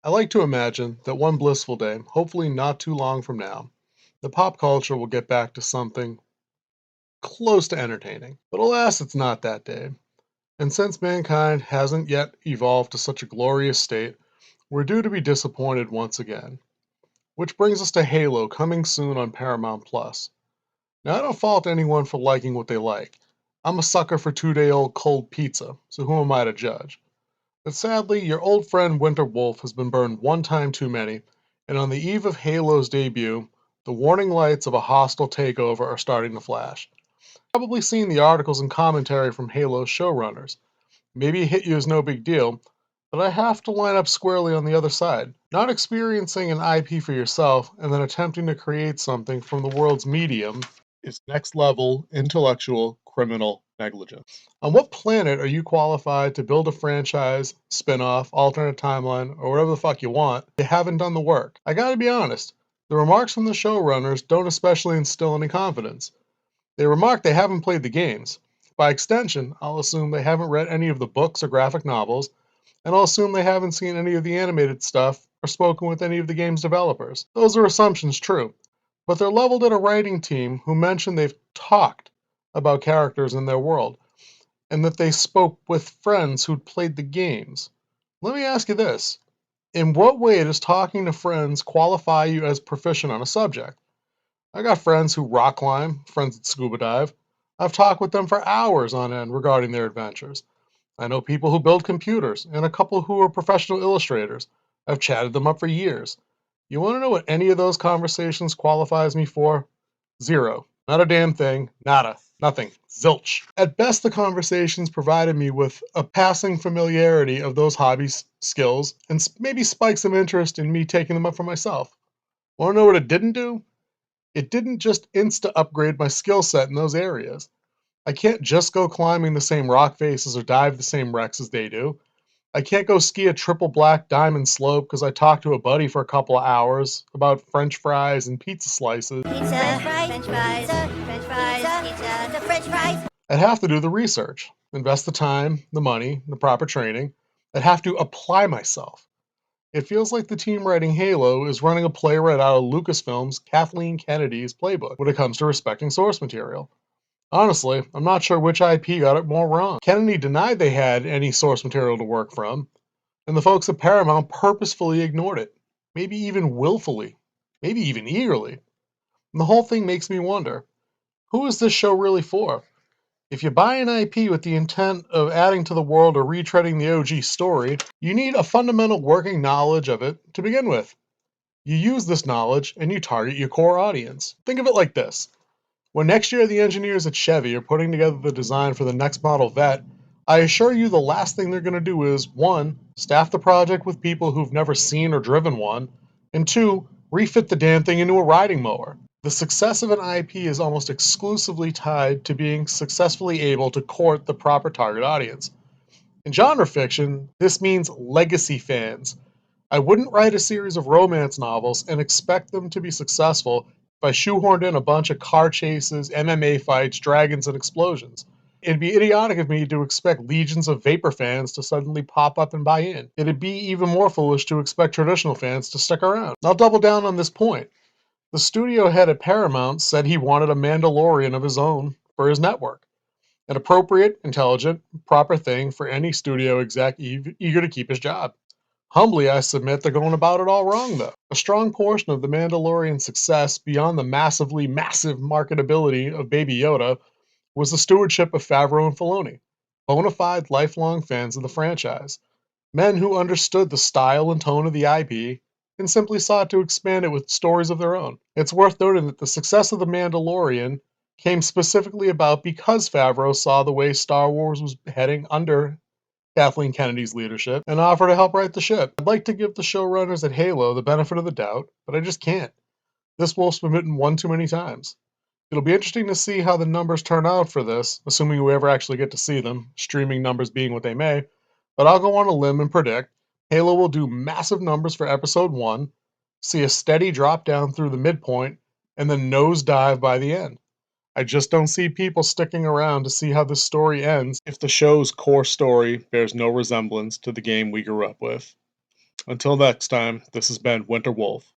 I like to imagine that one blissful day, hopefully not too long from now, the pop culture will get back to something close to entertaining. But alas, it's not that day. And since mankind hasn't yet evolved to such a glorious state, we're due to be disappointed once again. Which brings us to Halo coming soon on Paramount Plus. Now, I don't fault anyone for liking what they like. I'm a sucker for 2-day-old cold pizza, so who am I to judge? But sadly, your old friend Winter Wolf has been burned one time too many, and on the eve of Halo's debut, the warning lights of a hostile takeover are starting to flash. Probably seen the articles and commentary from Halo's showrunners. Maybe hit you as no big deal, but I have to line up squarely on the other side. Not experiencing an IP for yourself and then attempting to create something from the world's medium is next level intellectual criminal negligence. On what planet are you qualified to build a franchise, spin off, alternate timeline, or whatever the fuck you want? You haven't done the work. I gotta be honest, the remarks from the showrunners don't especially instill any confidence. They remark they haven't played the games. By extension, I'll assume they haven't read any of the books or graphic novels, and I'll assume they haven't seen any of the animated stuff or spoken with any of the game's developers. Those are assumptions, true, but they're leveled at a writing team who mentioned they've talked about characters in their world, and that they spoke with friends who'd played the games. Let me ask you this. In what way does talking to friends qualify you as proficient on a subject? I got friends who rock climb, friends that scuba dive. I've talked with them for hours on end regarding their adventures. I know people who build computers and a couple who are professional illustrators. I've chatted them up for years. You want to know what any of those conversations qualifies me for? Zero. Not a damn thing. Nada. Nothing. Zilch. At best, the conversations provided me with a passing familiarity of those hobbies, skills, and maybe spikes of interest in me taking them up for myself. Want to know what it didn't do? It didn't just insta upgrade my skill set in those areas. I can't just go climbing the same rock faces or dive the same wrecks as they do. I can't go ski a triple black diamond slope because I talked to a buddy for a couple of hours about french fries and pizza slices. Pizza, French fries, French fries, pizza, the French fries. I'd have to do the research, invest the time, the money, the proper training. I'd have to apply myself. It feels like the team writing Halo is running a play right out of Lucasfilm's Kathleen Kennedy's playbook when it comes to respecting source material. Honestly, I'm not sure which IP got it more wrong. Kennedy denied they had any source material to work from, and the folks at Paramount purposefully ignored it. Maybe even willfully. Maybe even eagerly. And the whole thing makes me wonder, who is this show really for? If you buy an IP with the intent of adding to the world or retreading the OG story, you need a fundamental working knowledge of it to begin with. You use this knowledge and you target your core audience. Think of it like this. When next year the engineers at Chevy are putting together the design for the next model Vet, I assure you the last thing they're going to do is 1. Staff the project with people who've never seen or driven one, and 2. Refit the damn thing into a riding mower. The success of an IP is almost exclusively tied to being successfully able to court the proper target audience. In genre fiction, this means legacy fans. I wouldn't write a series of romance novels and expect them to be successful if I shoehorned in a bunch of car chases, MMA fights, dragons, and explosions. It'd be idiotic of me to expect legions of Vapor fans to suddenly pop up and buy in. It'd be even more foolish to expect traditional fans to stick around. I'll double down on this point. The studio head at Paramount said he wanted a Mandalorian of his own for his network. An appropriate, intelligent, proper thing for any studio exec eager to keep his job. Humbly, I submit they're going about it all wrong, though. A strong portion of The Mandalorian's success, beyond the massively massive marketability of Baby Yoda, was the stewardship of Favreau and Filoni, bona fide lifelong fans of the franchise, men who understood the style and tone of the IP and simply sought to expand it with stories of their own. It's worth noting that the success of The Mandalorian came specifically about because Favreau saw the way Star Wars was heading under Kathleen Kennedy's leadership and offer to help right the ship. I'd like to give the showrunners at Halo the benefit of the doubt, but I just can't. This wolf's been bitten one too many times. It'll be interesting to see how the numbers turn out for this, assuming we ever actually get to see them, streaming numbers being what they may, but I'll go on a limb and predict Halo will do massive numbers for episode 1, see a steady drop down through the midpoint, and then nosedive by the end. I just don't see people sticking around to see how this story ends if the show's core story bears no resemblance to the game we grew up with. Until next time, this has been Winter Wolf.